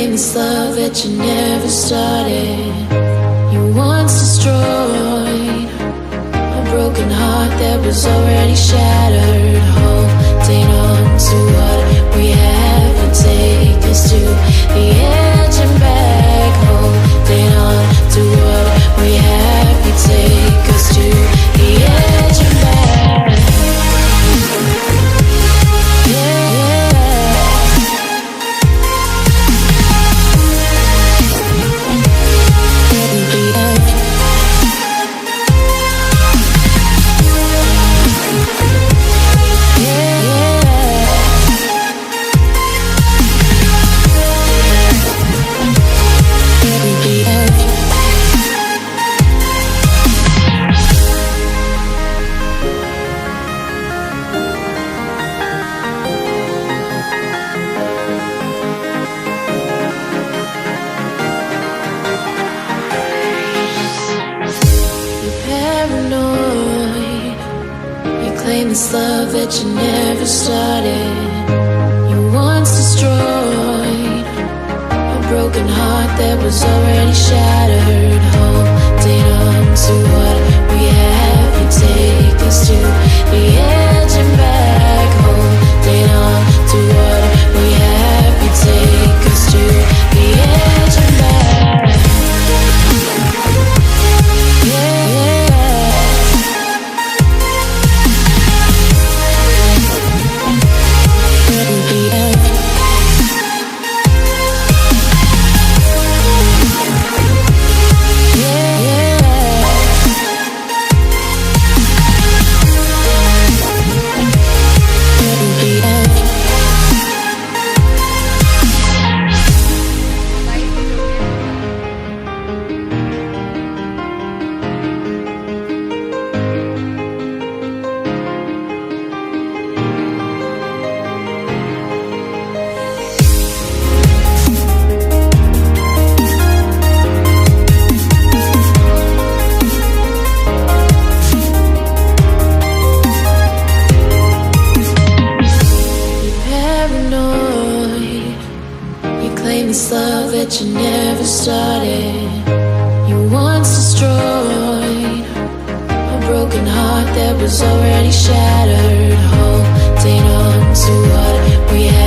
claim this love that you never started. You once destroyed a broken heart that was already shattered. Holding on to what we have and take us to the edge and back. Holding on to what we have and take us to the edge and back. Claim this love that you never started. You once destroyed a broken heart that was already shattered. Holding on to what we have and take us to the edge and back. Holding on to what we have and take us to the edge and back. This love that you never started. You once destroyed a broken heart that was already shattered. Holding on to what we had.